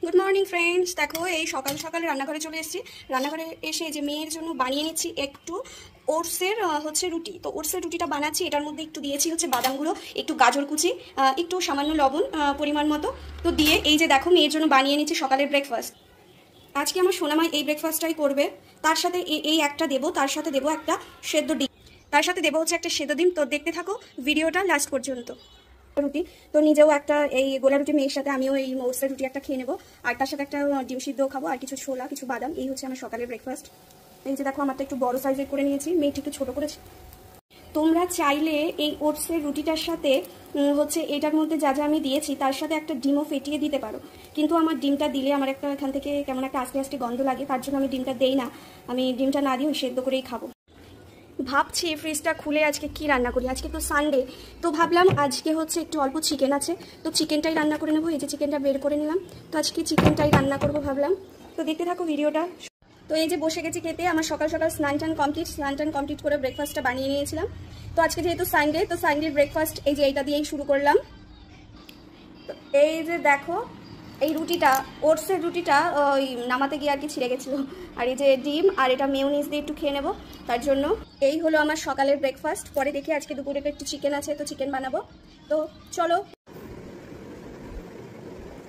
Good morning friends. দেখো এই সকাল সকাল রান্নাঘরে চলে এসেছি। রান্নাঘরে এসে যে মেয়ের জন্য বানিয়ে নিচ্ছি একটু ওটসের রুটি। তো ওটসের রুটিটা বানাচ্ছি, এটার মধ্যে একটু দিয়েছি হচ্ছে বাদাম গুঁড়ো, একটু গাজর কুচি, একটু সামান্য লবণ পরিমাণ মতো। তো দিয়ে এই যে দেখো মেয়ের জন্য বানিয়ে নিচ্ছি সকালের ব্রেকফাস্ট। আজকে আমার সোনামাই এই ব্রেকফাস্টটাই করবে। তার সাথে এই একটা দেবো, তার সাথে দেবো একটা সেদ্ধ ডিম, তার সাথে দেবো হচ্ছে একটা সেদ্ধ ডিম। তো দেখতে থাকো ভিডিওটা লাস্ট পর্যন্ত। রুটি তো নিজেও একটা এই গোলা রুটি, মেয়ের সাথে আমিও এই ওটসের রুটি একটা খেয়ে নেবো, আর তার সাথে একটা ডিম সিদ্ধ খাবো, আর কিছু ছোলা, কিছু বাদাম। এই হচ্ছে আমার সকালের ব্রেকফাস্ট। এই যে দেখো আমারটা একটু বড় সাইজের করে নিয়েছি, মেয়েটি একটু ছোট করেছি। তোমরা চাইলে এই ওটসের রুটিটার সাথে হচ্ছে এটার মধ্যে যা যা আমি দিয়েছি তার সাথে একটা ডিমও ফেটিয়ে দিতে পারো, কিন্তু আমার ডিমটা দিলে আমার একটা এখান থেকে কেমন একটা আস্তে আস্তে গন্ধ লাগে, তার জন্য আমি ডিমটা দেই না। আমি ডিমটা না দিয়ে সেদ্ধ করেই খাবো। ভাবছি ফ্রিজটা খুলে আজকে কি রান্না করি। আজকে তো সানডে, তো ভাবলাম আজকে হচ্ছে একটু অল্প চিকেন আছে, তো চিকেনটাই রান্না করে নেবো। এই যে চিকেনটা বের করে নিলাম, তো আজকে চিকেনটাই রান্না করবো ভাবলাম। তো দেখতে থাকো ভিডিওটা। তো এই যে বসে গেছি খেতে। আমার সকাল সকাল স্নান টান কমপ্লিট করে ব্রেকফাস্টটা বানিয়ে নিয়েছিলাম। তো আজকে যেহেতু সানডে, তো সানডের ব্রেকফাস্ট এই যে এইটা দিয়েই শুরু করলাম। তো এই যে দেখো এই রুটিটা, ওটসের রুটিটা ওই নামাতে গিয়ে আর কি ছিঁড়ে গেছিলো। আর এই যে ডিম, আর এটা মেয়োনিজ দিয়ে একটু খেয়ে নেবো, তার জন্য এই হলো আমার সকালের ব্রেকফাস্ট। পরে দেখি আজকে দুপুরে একটু চিকেন আছে, তো চিকেন বানাবো। তো চলো।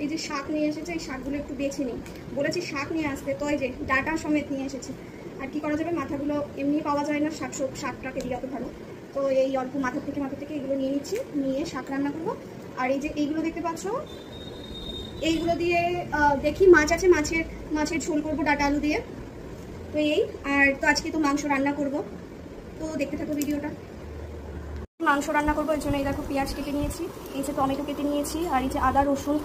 এই যে শাক নিয়ে এসেছে, এই শাকগুলো একটু বেছে নিই। বলেছি শাক নিয়ে আসতে, তো এই যে ডাটা সমেত নিয়ে এসেছে। আর কি করা যাবে, মাথাগুলো এমনি পাওয়া যায় না, শাকটাকে দিয়ে অত ভালো। তো এই অল্প মাথা থেকে এগুলো নিয়ে নিচ্ছি, নিয়ে শাক রান্না করবো। আর এই যে এইগুলো দেখতে পাচ্ছ, এইগুলো দিয়ে দেখি মাছ আছে, মাছের ঝোল করবো ডাটা আলু দিয়ে। তো এই আর তো আজকে তো মাংস রান্না করব, তো দেখতে থাকো ভিডিওটা। মাংস রান্না করবো, এর জন্য এই দেখো পেঁয়াজ কেটে নিয়েছি, এই যে টমেটো কেটে নিয়েছি, আর এই যে আদা রসুন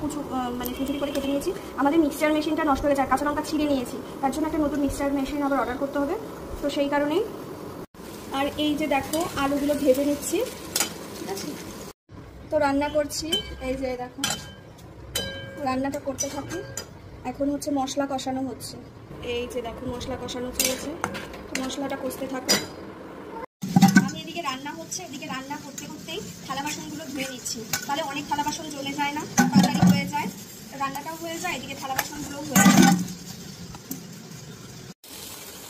কুচুরি করে কেটে নিয়েছি। আমাদের মিক্সচার মেশিনটা নষ্ট হয়ে যায়, কাঁচা লঙ্কা ছিঁড়ে নিয়েছি, তার জন্য একটা নতুন মিক্সচার মেশিন আবার অর্ডার করতে হবে, তো সেই কারণেই। আর এই যে দেখো আলুগুলো ভেজে নিচ্ছি, ঠিক আছে। তো রান্না করছি, এই যে দেখো রান্নাটা করতে থাকি। এখন হচ্ছে মশলা কষানো হচ্ছে, এই যে দেখো মশলা কষানো চলেছে, তো মশলাটা কষতে থাকো। আমি এদিকে রান্না হচ্ছে, এদিকে রান্না করতে করতেই থালা বাসনগুলো ধুয়ে নিচ্ছি, তাহলে অনেক থালা বাসন জ্বলে যায় না, তাড়াতাড়ি হয়ে যায়, রান্নাটাও হয়ে যায়, এদিকে থালা বাসনগুলোও হয়ে যায়।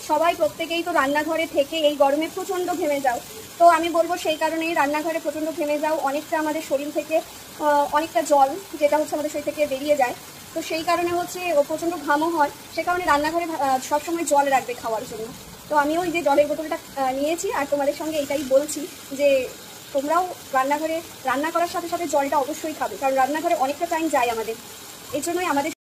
সবাই প্রত্যেকেই তো রান্নাঘরে থেকে এই গরমে প্রচণ্ড ঘেমে যাও, তো আমি বলবো সেই কারণেই রান্নাঘরে প্রচণ্ড ঘেমে যাও। অনেকটা আমাদের শরীর থেকে অনেকটা জল যেটা হচ্ছে আমাদের শরীর থেকে বেরিয়ে যায়, তো সেই কারণে হচ্ছে প্রচণ্ড ঘামও হয়, সে কারণে রান্নাঘরে সবসময় জল রাখবে খাওয়ার জন্য। তো আমিও এই যে জলের বোতলটা নিয়েছি, আর তোমাদের সঙ্গে এটাই বলছি যে তোমরাও রান্নাঘরে রান্না করার সাথে সাথে জলটা অবশ্যই খাবে, কারণ রান্নাঘরে অনেকটা টাইম যায় আমাদের, এই জন্যই আমাদের